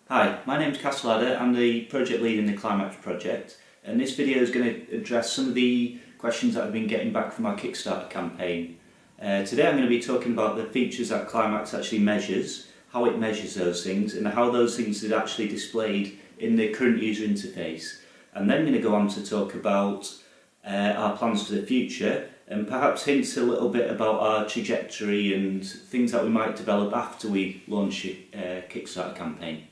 Hi, my name's Castelladder. I'm the project lead in the Climbax project, and this video is going to address some of the questions that I've been getting back from our Kickstarter campaign. Today I'm going to be talking about the features that Climbax actually measures, how it measures those things, and how those things are actually displayed in the current user interface. I'm then going to go on to talk about our plans for the future, and perhaps hints a little bit about our trajectory and things that we might develop after we launch a Kickstarter campaign.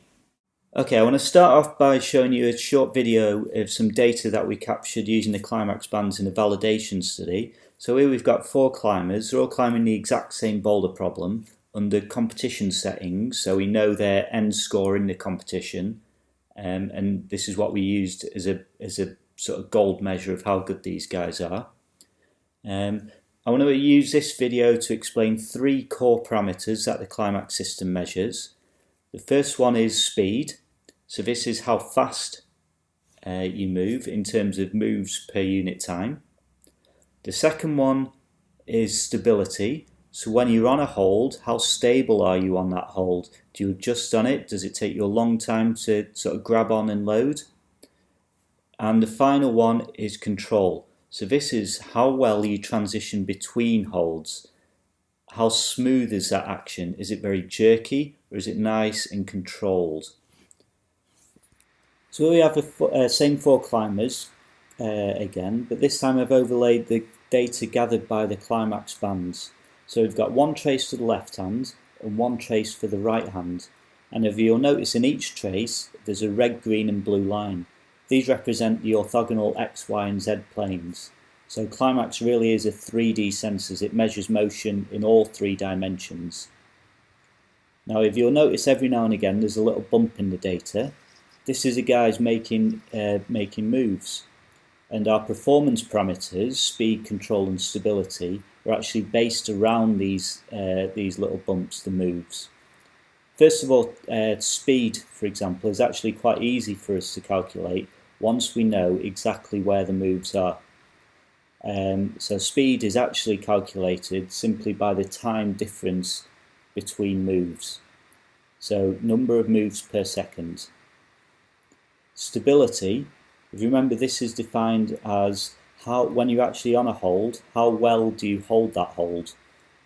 Okay, I want to start off by showing you a short video of some data that we captured using the Climbax bands in a validation study. So here we've got 4 climbers, they're all climbing the exact same boulder problem under competition settings, so we know their end score in the competition, and this is what we used as a sort of gold measure of how good these guys are. I want to use this video to explain 3 core parameters that the Climbax system measures. The first one is speed. So this is how fast you move in terms of moves per unit time. The second one is stability. So when you're on a hold, how stable are you on that hold? Do you adjust on it? Does it take you a long time to sort of grab on and load? And the final one is control. So this is how well you transition between holds. How smooth is that action? Is it very jerky or is it nice and controlled? So we have the same 4 climbers again, but this time I've overlaid the data gathered by the Climbax bands. So we've got 1 trace for the left hand and 1 trace for the right hand. And if you'll notice in each trace there's a red, green and blue line. These represent the orthogonal X, Y and Z planes. So Climbax really is a 3D sensor. It measures motion in all 3 dimensions. Now if you'll notice every now and again there's a little bump in the data. This is a guy's making moves, and our performance parameters, speed, control and stability, are actually based around these little bumps, the moves. First of all, speed, for example, is actually quite easy for us to calculate once we know exactly where the moves are. So speed is actually calculated simply by the time difference between moves. So number of moves per second. Stability, if you remember, this is defined as how, when you're actually on a hold, how well do you hold that hold.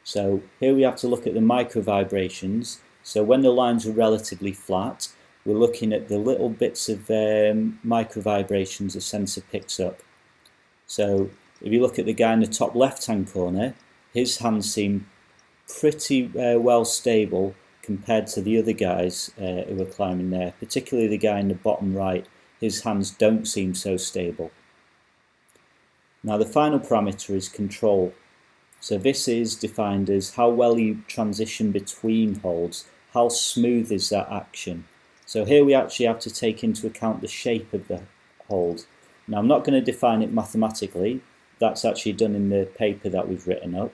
So here we have to look at the micro vibrations. So when the lines are relatively flat, we're looking at the little bits of micro vibrations the sensor picks up. So if you look at the guy in the top left hand corner, his hands seem pretty well stable compared to the other guys who are climbing there, particularly the guy in the bottom right. His hands don't seem so stable. Now the final parameter is control. So this is defined as how well you transition between holds, how smooth is that action. So here we actually have to take into account the shape of the hold. Now I'm not going to define it mathematically, that's actually done in the paper that we've written up,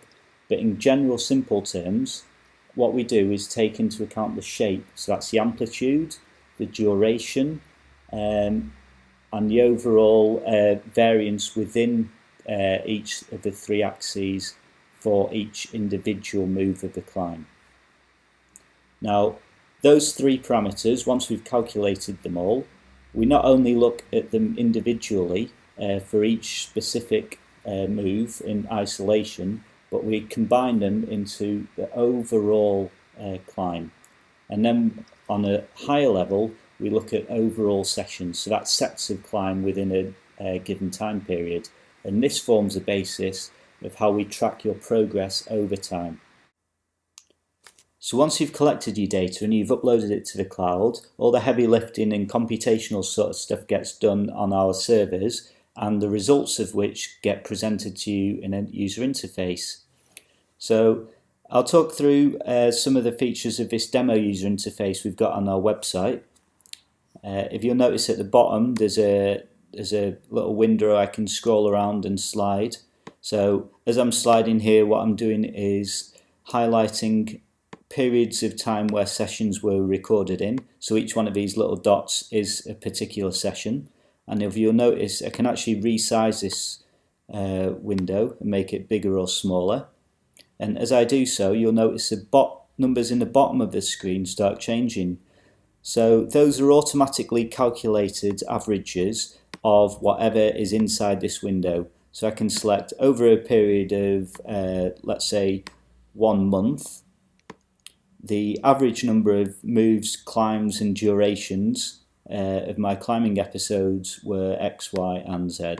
but in general simple terms, what we do is take into account the shape. So that's the amplitude, the duration, and the overall variance within each of the 3 axes for each individual move of the climb. Now, those 3 parameters, once we've calculated them all, we not only look at them individually for each specific move in isolation, but we combine them into the overall climb. And then on a higher level, we look at overall sessions, so that's sets of climb within a given time period. And this forms the basis of how we track your progress over time. So once you've collected your data and you've uploaded it to the cloud, all the heavy lifting and computational sort of stuff gets done on our servers, and the results of which get presented to you in a user interface. So I'll talk through some of the features of this demo user interface we've got on our website. If you'll notice at the bottom there's a little window I can scroll around and slide. So as I'm sliding here, what I'm doing is highlighting periods of time where sessions were recorded in. So each one of these little dots is a particular session. And if you'll notice, I can actually resize this window and make it bigger or smaller. And as I do so, you'll notice the numbers in the bottom of the screen start changing. So those are automatically calculated averages of whatever is inside this window. So I can select over a period of, let's say, 1 month, the average number of moves, climbs and durations of my climbing episodes were X, Y and Z.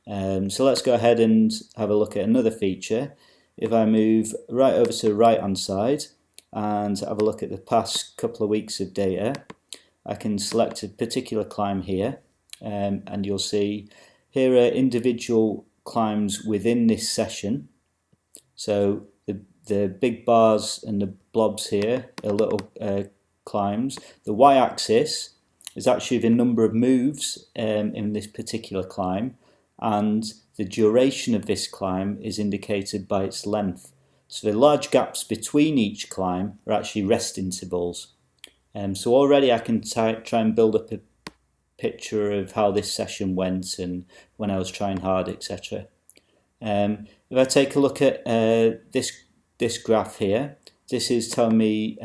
So let's go ahead and have a look at another feature. If I move right over to the right hand side and have a look at the past couple of weeks of data, I can select a particular climb here, and you'll see here are individual climbs within this session. So the big bars and the blobs here are little climbs. The y-axis is actually the number of moves in this particular climb, and the duration of this climb is indicated by its length. So the large gaps between each climb are actually rest intervals. So already I can try and build up a picture of how this session went and when I was trying hard, etc. If I take a look at this graph here, this is telling me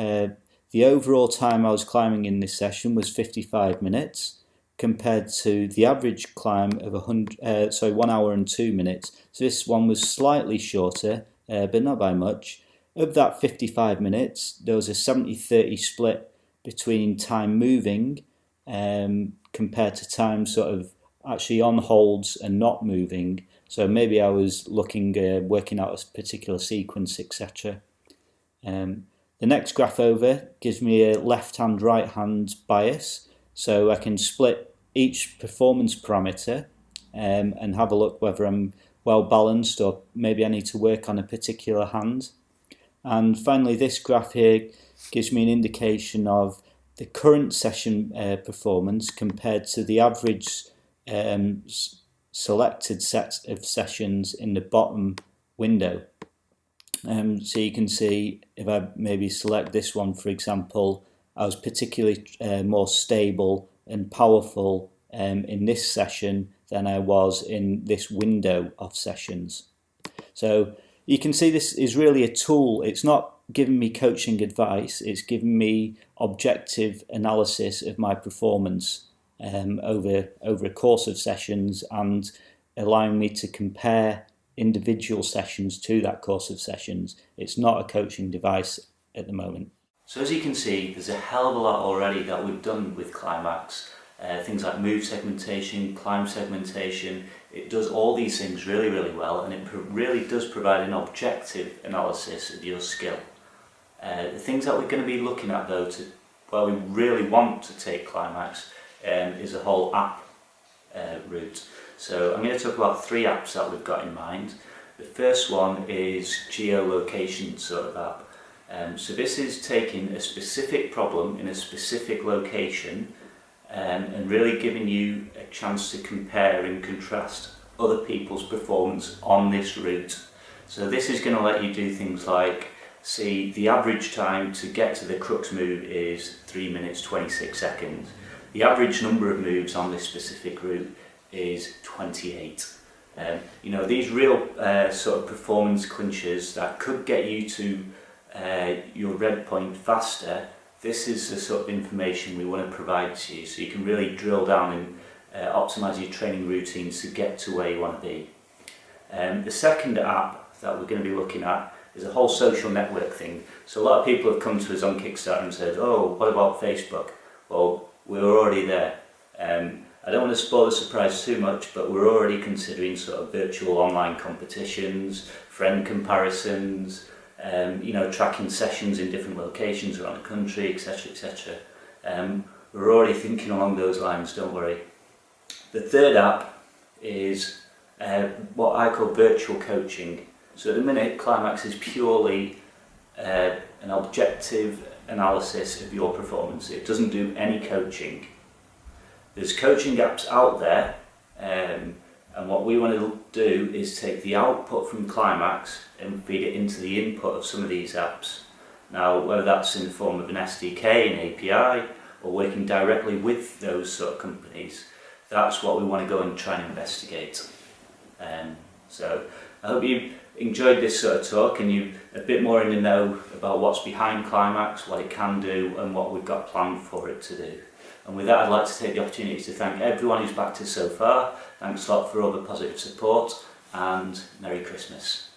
the overall time I was climbing in this session was 55 minutes compared to the average climb of 1 hour and 2 minutes. So this one was slightly shorter, but not by much. Of that 55 minutes, there was a 70-30 split between time moving compared to time sort of actually on holds and not moving. So maybe I was looking, working out a particular sequence, etc. The next graph over gives me a left-hand, right-hand bias. So I can split each performance parameter and have a look whether I'm well balanced or maybe I need to work on a particular hand. And finally, this graph here gives me an indication of the current session performance compared to the average selected set of sessions in the bottom window. So you can see if I maybe select this one, for example, I was particularly more stable and powerful in this session than I was in this window of sessions. So you can see this is really a tool. It's not giving me coaching advice, it's giving me objective analysis of my performance over a course of sessions and allowing me to compare individual sessions to that course of sessions. It's not a coaching device at the moment. So as you can see, there's a hell of a lot already that we've done with Climbax. Things like move segmentation, climb segmentation. It does all these things really, really well, and it really does provide an objective analysis of your skill. The things that we're going to be looking at though, where we really want to take Climbax, is a whole app route. So I'm going to talk about 3 apps that we've got in mind. The first one is geolocation sort of app. So this is taking a specific problem in a specific location and really giving you a chance to compare and contrast other people's performance on this route. So this is going to let you do things like see the average time to get to the crux move is 3 minutes 26 seconds. The average number of moves on this specific route is 28. You know, these real sort of performance clinchers that could get you to your red point faster. This is the sort of information we want to provide to you so you can really drill down and optimize your training routines to get to where you want to be. The second app that we're going to be looking at is a whole social network thing. So a lot of people have come to us on Kickstarter and said, oh, what about Facebook? Well, we're already there. I don't want to spoil the surprise too much, but we're already considering sort of virtual online competitions, friend comparisons, you know, tracking sessions in different locations around the country, etc, etc. We're already thinking along those lines, don't worry. The third app is what I call virtual coaching. So at the minute, Climbax is purely an objective analysis of your performance. It doesn't do any coaching. There's coaching apps out there, and what we want to do is take the output from Climbax and feed it into the input of some of these apps. Now, whether that's in the form of an SDK, an API, or working directly with those sort of companies, that's what we want to go and try and investigate. So I hope you enjoyed this sort of talk and you're a bit more in the know about what's behind Climbax, what it can do and what we've got planned for it to do. And with that, I'd like to take the opportunity to thank everyone who's backed us so far. Thanks a lot for all the positive support and Merry Christmas.